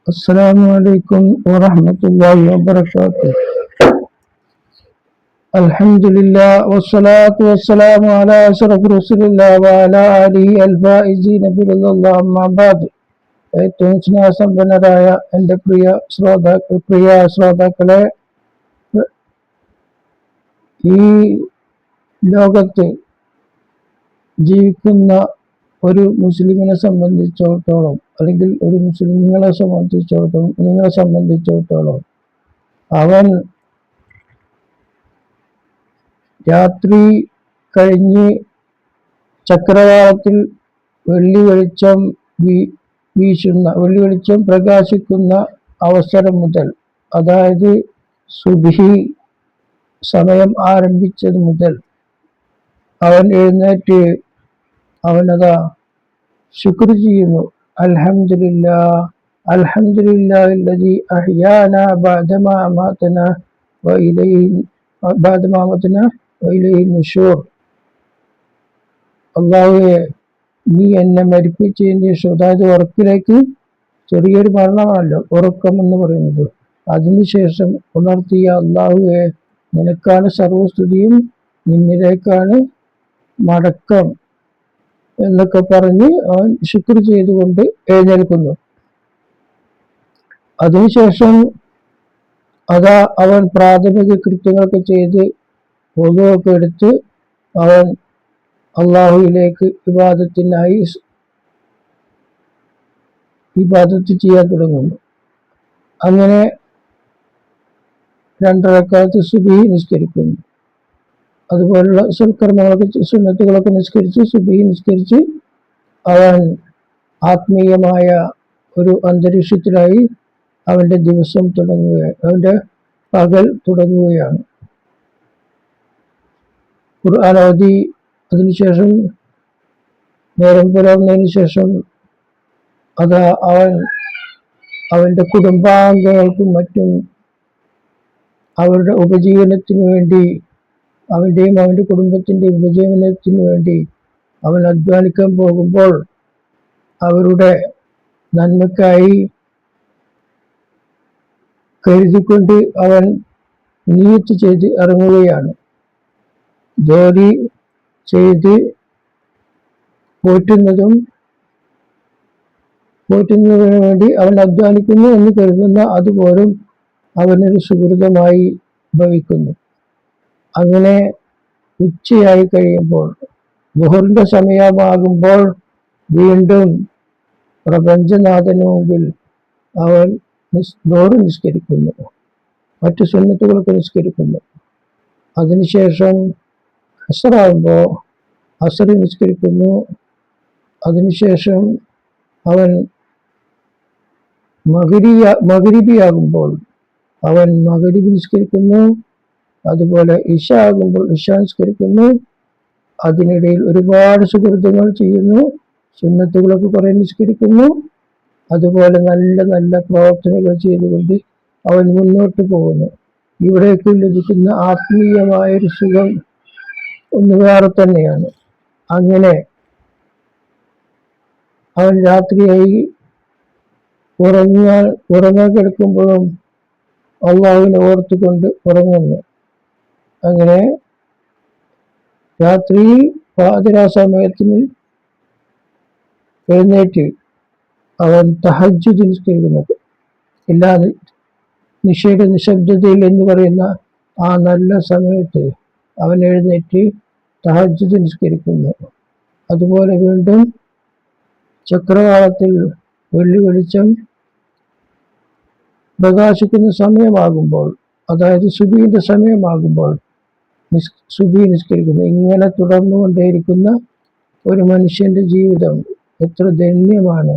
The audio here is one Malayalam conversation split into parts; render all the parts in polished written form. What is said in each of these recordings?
السلام عليكم ورحمة الله وبركاته. الحمد لله والصلاة والسلام على أشرف رسول الله وعلى آله الفائزين برضا الله. أما بعد, ഏറ്റവും സ്നേഹസമ്പന്നരായ എൻ്റെ പ്രിയ ശ്രോതാക്കളെ, ഈ ലോകത്ത് ജീവിക്കുന്ന ഒരു മുസ്ലിമിനെ സംബന്ധിച്ചിടത്തോളം, അല്ലെങ്കിൽ ഒരു മുസ്ലിങ്ങളെ സംബന്ധിച്ചിടത്തോളം അവൻ രാത്രി കഴിഞ്ഞ് ചക്രവാളത്തിൽ വെള്ളി വെളിച്ചം പ്രകാശിക്കുന്ന അവസരം മുതൽ, അതായത് സുബ്ഹി സമയം ആരംഭിച്ചത് മുതൽ അവൻ എഴുന്നേറ്റ് അവനതാ ശുക്ർ ചെയ്യുന്നു. അൽഹംദുലില്ലാഹില്ലദീ അഹ്യാനാ ബഅദമാ അമാതനാ വഇലൈഹി നുശൂർ. അല്ലാഹുവേ, നീ എന്നെ മരിപ്പിച്ചതിന് ശേഷം, അതായത് ഉറക്കിലേക്ക്, ചെറിയൊരു മരണമാണല്ലോ ഉറക്കം എന്ന് പറയുന്നത്, അതിനുശേഷം ഉണർത്തിയ അല്ലാഹുവേ, നിനക്കാണ് സർവസ്തുതിയും, നിന്നിലേക്കാണ് മടക്കം എന്നൊക്കെ പറഞ്ഞ് അവൻ ശുക്ർ ചെയ്തുകൊണ്ട് എഴുന്നേൽക്കുന്നു. അതിനുശേഷം അതാ അവൻ പ്രാഥമിക കൃത്യങ്ങളൊക്കെ ചെയ്ത് wuduവൊക്കെ എടുത്ത് അവൻ അള്ളാഹുവിലേക്ക് ഇബാദത്ത് ചെയ്യാൻ തുടങ്ങുന്നു. അങ്ങനെ 2 റക്അത്ത് സുബ്ഹി നിസ്കരിക്കുന്നു. അതുപോലുള്ള സൽക്കർമ്മങ്ങളൊക്കെ, സുന്നത്തുകളൊക്കെ സുബ്ഹി നിസ്കരിച്ച് അവൻ ആത്മീയമായ ഒരു അന്തരീക്ഷത്തിലായി അവന്റെ ദിവസം അവന്റെ പകൽ തുടങ്ങുകയാണ്. ഖുർആൻ ഓതി അതിനുശേഷം നേരം പുലർന്നതിന് ശേഷം അതാ അവന്റെ കുടുംബാംഗങ്ങൾക്കും മറ്റും അവരുടെ ഉപജീവനത്തിനു വേണ്ടി, അവന്റെയും അവന്റെ കുടുംബത്തിന്റെ ഉപജീവനത്തിനു വേണ്ടി അവൻ അധ്വാനിക്കാൻ പോകുമ്പോൾ അവരുടെ നന്മക്കായി കരുതിക്കൊണ്ട് അവൻ നിയ്യത്ത് ചെയ്ത് ഇറങ്ങുകയാണ്. ജോലി ചെയ്ത് പോറ്റുന്നതിനു വേണ്ടി അവൻ അധ്വാനിക്കുന്നു എന്ന് കരുതുന്ന അതുപോലും അവനൊരു സുഹൃതമായി ഭവിക്കുന്നു. അങ്ങനെ ഉച്ചയായി കഴിയുമ്പോൾ, ളുഹറിന്റെ സമയമാകുമ്പോൾ വീണ്ടും പ്രപഞ്ചനാഥനു മുമ്പിൽ അവൻ ളുഹർ നിസ്കരിക്കുന്നു, മറ്റു സുന്നത്തുകളൊക്കെ നിസ്കരിക്കുന്നു. അതിനുശേഷം അസ്റാകുമ്പോൾ അസ്ർ നിസ്കരിക്കുന്നു. അതിനുശേഷം അവൻ മഗ്രിബിയാകുമ്പോൾ അവൻ മഗ്രിബ് നിസ്കരിക്കുന്നു. അതുപോലെ ഇശ ആകുമ്പോൾ ഇശ നിസ്കരിക്കുന്നു. അതിനിടയിൽ ഒരുപാട് സുഹൃത്തുക്കൾ ചെയ്യുന്നു, സുന്നത്തുകളൊക്കെ കുറെ നിസ്കരിക്കുന്നു. അതുപോലെ നല്ല നല്ല പ്രവർത്തനങ്ങൾ ചെയ്തുകൊണ്ട് അവൻ മുന്നോട്ട് പോകുന്നു. ഇവിടേക്ക് ലഭിക്കുന്ന ആത്മീയമായൊരു സുഖം ഒന്ന് വേറെ തന്നെയാണ്. അങ്ങനെ അവൻ രാത്രിയായി ഉറങ്ങാൻ കിടക്കുമ്പോഴും അള്ളാഹുവിനെ ഓർത്തുകൊണ്ട് ഉറങ്ങുന്നു. അങ്ങനെ രാത്രി പാതിരാ സമയത്തിന് എഴുന്നേറ്റ് അവൻ തഹജ്ജുദ് നിസ്കരിക്കുന്നത്, ഇല്ലാതെ നിശബ്ദതയിൽ എന്ന് പറയുന്ന ആ നല്ല സമയത്ത് അവൻ എഴുന്നേറ്റ് തഹജ്ജുദ് നിസ്കരിക്കുന്നു. അതുപോലെ വീണ്ടും ചക്രവാളത്തിൽ വെളിച്ചം പ്രകാശിക്കുന്ന സമയമാകുമ്പോൾ, അതായത് സുബ്ഹിന്റെ സമയമാകുമ്പോൾ സുബ്ഹി നിസ്കരിക്കുന്നു. ഇങ്ങനെ തുടർന്നുകൊണ്ടേയിരിക്കുന്ന ഒരു മനുഷ്യന്റെ ജീവിതം എത്ര ധന്യമാണ്,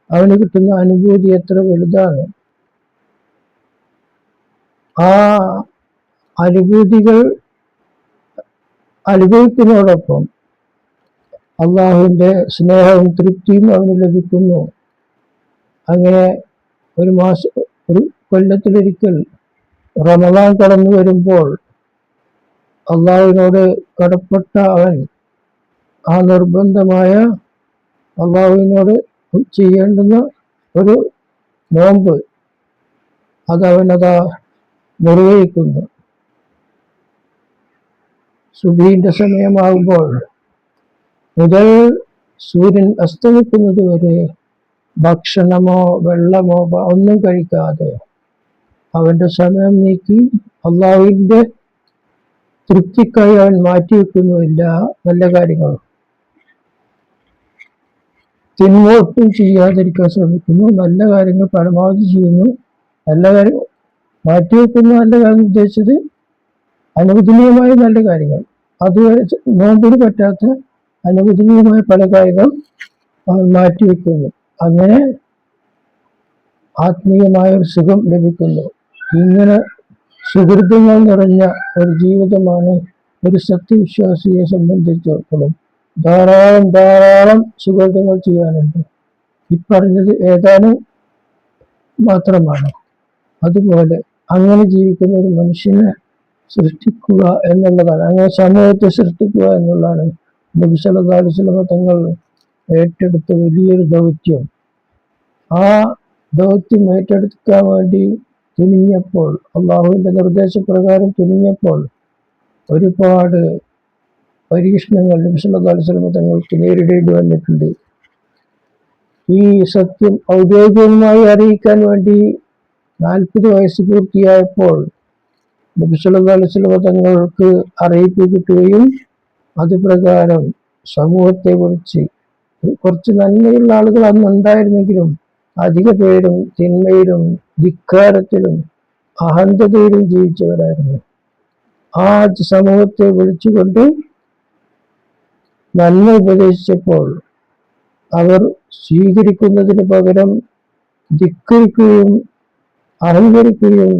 അവന് കിട്ടുന്ന അനുഭൂതി എത്ര വലുതാണ്. ആ അനുഭൂതികൾ അനുഭവത്തിനോടൊപ്പം അള്ളാഹുവിന്റെ സ്നേഹവും തൃപ്തിയും അവന് ലഭിക്കുന്നു. അങ്ങനെ ഒരു കൊല്ലത്തിലൊരിക്കൽ റമദാൻ കടന്നു വരുമ്പോൾ അള്ളാഹുവിനോട് കടപ്പെട്ട അവൻ ആ നിർബന്ധമായ അള്ളാഹുവിനോട് ചെയ്യേണ്ടുന്ന ഒരു നോമ്പ് അതവനതാ നിർവഹിക്കുന്നു. സുബഹിന്റെ സമയമാകുമ്പോൾ മുതൽ സൂര്യൻ അസ്തമിക്കുന്നത് വരെ ഭക്ഷണമോ വെള്ളമോ ഒന്നും കഴിക്കാതെ അവന്റെ സമയം നീക്കി അള്ളാഹുവിന്റെ തൃപ്തിക്കായി അവൻ മാറ്റിവെക്കുന്നുമില്ല നല്ല കാര്യങ്ങൾ. തിന്മ ഒട്ടും ചെയ്യാതിരിക്കാൻ ശ്രമിക്കുന്നു, നല്ല കാര്യങ്ങൾ പരമാവധി ചെയ്യുന്നു. നല്ല കാര്യം മാറ്റിവെക്കുന്ന നല്ല കാര്യം ഉദ്ദേശിച്ചത് അനുവദനീയമായ നല്ല കാര്യങ്ങൾ. അത് നോമ്പിന് പറ്റാത്ത അനുവദനീയമായ പല കാര്യങ്ങളും അവൻ മാറ്റിവെക്കുന്നു. അങ്ങനെ ആത്മീയമായ ഒരു സുഖം ലഭിക്കുന്നു. ഇങ്ങനെ സുഹൃത്തുക്കൾ നിറഞ്ഞ ഒരു ജീവിതമാണ് ഒരു സത്യവിശ്വാസിയെ സംബന്ധിച്ചിടത്തോളം. ധാരാളം സുഹൃത്തുക്കൾ ചെയ്യാനുണ്ട്. ഈ പറഞ്ഞത് ഏതാനും മാത്രമാണ്. അതുപോലെ അങ്ങനെ ജീവിക്കുന്ന ഒരു മനുഷ്യനെ സൃഷ്ടിക്കുക എന്നുള്ളതാണ്, അങ്ങനെ സമൂഹത്തെ സൃഷ്ടിക്കുക എന്നുള്ളതാണ് നബി സല്ലല്ലാഹു അലൈഹി വസല്ലം തങ്ങൾ ഏറ്റെടുത്ത വലിയൊരു ദൗത്യം. ആ ദൗത്യം ഏറ്റെടുക്കാൻ വേണ്ടി തുനിഞ്ഞപ്പോൾ, അള്ളാഹുവിന്റെ നിർദ്ദേശപ്രകാരം തുനിഞ്ഞപ്പോൾ ഒരുപാട് പരീക്ഷണങ്ങൾ നബി സല്ലല്ലാഹു അലൈഹി വസല്ലം തങ്ങൾക്ക് നേരിടേണ്ടി വന്നിട്ടുണ്ട്. ഈ സത്യം ഔദ്യോഗികമായി അറിയിക്കാൻ വേണ്ടി 40 വയസ്സ് പൂർത്തിയായപ്പോൾ നബി സല്ലല്ലാഹു അലൈഹി വസല്ലം തങ്ങൾക്ക് അറിയിപ്പ് കിട്ടുകയും അത് പ്രകാരം സമൂഹത്തെ വിളിച്ച്, കുറച്ച് നന്മയുള്ള ആളുകൾ അന്നുണ്ടായിരുന്നെങ്കിലും അധിക പേരും തിന്മയിലും ധിക്കാരത്തിലും അഹന്തതയിലും ജീവിച്ചവരായിരുന്നു. ആ സമൂഹത്തെ വിളിച്ചുകൊണ്ട് നന്മ ഉപദേശിച്ചപ്പോൾ അവർ സ്വീകരിക്കുന്നതിന് പകരം ധിക്കരിക്കുകയും അഹങ്കരിക്കുകയും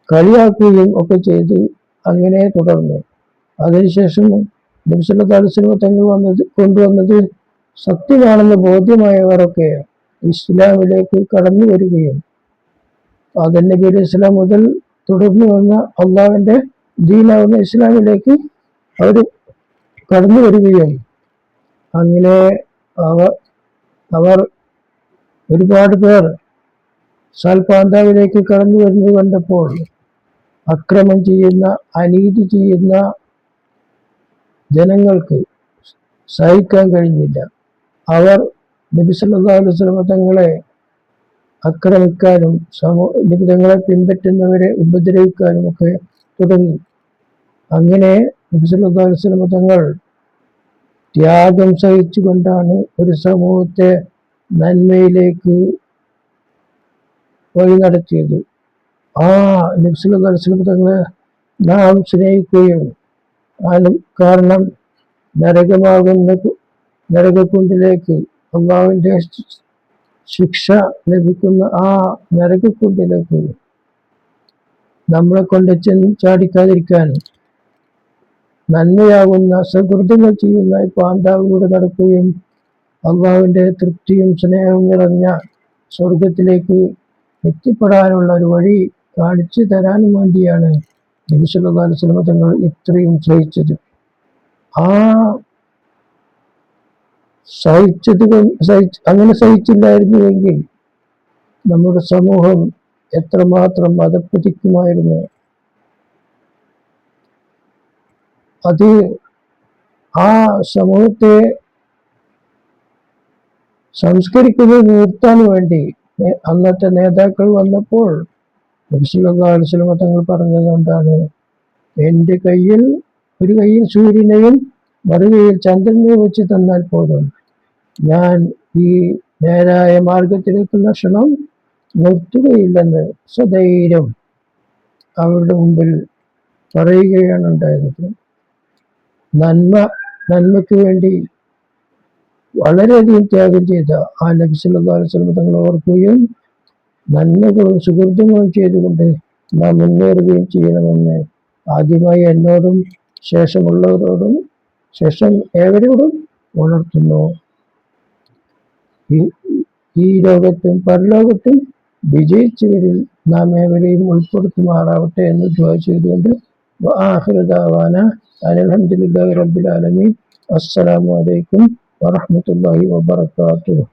കളിയാക്കുകയും ഒക്കെ ചെയ്ത് അങ്ങനെ തുടർന്നു. അതിനുശേഷം നബി സല്ലല്ലാഹു അലൈഹി വസല്ലം തങ്ങൾ കൊണ്ടുവന്നത് സത്യമാണെന്ന് ബോധ്യമായവരൊക്കെ ഇസ്ലാമിലേക്ക് കടന്നു വരികയും ആദം നബി അലൈഹി ഇസ്ലാം മുതൽ തുടർന്നു വന്ന അള്ളാഹുവിന്റെ ദീനാവുന്ന ഇസ്ലാമിലേക്ക് അവർ കടന്നു വരികയും അങ്ങനെ അവർ ഒരുപാട് പേർ സൽപാന്താവിലേക്ക് കടന്നു വരുന്നത് കണ്ടപ്പോൾ അക്രമം ചെയ്യുന്ന, അനീതി ചെയ്യുന്ന ജനങ്ങൾക്ക് സഹിക്കാൻ കഴിഞ്ഞില്ല. അവർ നബി സല്ലല്ലാഹു അലൈഹി വസല്ലം തങ്ങളെ ആക്രമിക്കാനും തങ്ങളെ പിൻപറ്റുന്നവരെ ഉപദ്രവിക്കാനും ഒക്കെ തുടങ്ങി. അങ്ങനെ നബി സല്ലല്ലാഹു അലൈഹി വസല്ലം തങ്ങൾ ത്യാഗം സഹിച്ചുകൊണ്ടാണ് ഒരു സമൂഹത്തെ നന്മയിലേക്ക് വഴി നടത്തിയത്. ആ നബി സല്ലല്ലാഹു അലൈഹി വസല്ലം തങ്ങളെ നാം സ്നേഹിക്കുകയും കാരണം നരകമാകുന്ന നരകക്കുണ്ടിലേക്ക്, അള്ളാഹുവിന്റെ ശിക്ഷ ലഭിക്കുന്ന ആ നരകക്കുണ്ടിലേക്ക് നമ്മളെ കൊണ്ട് ചാടിക്കാതിരിക്കാൻ നന്മയാകുന്ന സകൃതങ്ങൾ ചെയ്യുന്ന പാന്താവിലൂടെ നടക്കുകയും അള്ളാഹുവിന്റെ തൃപ്തിയും സ്നേഹവും നിറഞ്ഞ സ്വർഗത്തിലേക്ക് എത്തിപ്പെടാനുള്ള ഒരു വഴി കാണിച്ചു തരാനും വേണ്ടിയാണ് നബി സല്ലല്ലാഹു അലൈഹി വസല്ലം തങ്ങൾ ഇത്രയും സഹിച്ചത്. ആ അങ്ങനെ സഹിച്ചില്ലായിരുന്നുവെങ്കിൽ നമ്മുടെ സമൂഹം എത്രമാത്രം അധപ്പതിക്കുമായിരുന്നു. അത് ആ സമൂഹത്തെ സംസ്കരിക്കുന്നത് നിർത്താൻ വേണ്ടി അന്നത്തെ നേതാക്കൾ വന്നപ്പോൾ നബി സല്ലല്ലാഹു അലൈഹി വസല്ലം തങ്ങൾ പറഞ്ഞത് എന്താണ്? എൻ്റെ കയ്യിൽ ഒരു കയ്യിൽ സൂര്യനെയും മറുകയിൽ ചന്ദ്രനെയും വെച്ച് തന്നാൽ പോലും ഞാൻ ഈ നേരായ മാർഗത്തിലേക്കുള്ള ക്ഷണം നിർത്തുകയില്ലെന്ന് സധൈര്യം അവരുടെ മുമ്പിൽ പറയുകയാണ് ഉണ്ടായത്. നന്മയ്ക്ക് വേണ്ടി വളരെയധികം ത്യാഗം ചെയ്ത ആ നബി സല്ലല്ലാഹു അലൈഹി വസല്ലം തങ്ങൾ ഓർക്കുകയും നന്മകളും സുഹൃത്തുക്കളും ചെയ്തുകൊണ്ട് നാം മുന്നേറുകയും ചെയ്യണമെന്ന് ആദ്യമായി എന്നോടും ശേഷമുള്ളവരോടും ശേഷം ഏവരോടും ഉണർത്തുന്നു. ഈ ലോകത്തും പരലോകത്തും വിജയിച്ചവരിൽ നാം ഏവരെയും ഉൾപ്പെടുത്തുമാറാവട്ടെ എന്ന് ദുആ ചെയ്തുകൊണ്ട് വആഖിറു ദഅവാനാ അൽഹംദുലില്ലാഹി റബ്ബിൽ ആലമീൻ. അസ്സലാമു അലൈക്കും വറഹ്മത്തുള്ളാഹി വബറകാതുഹു.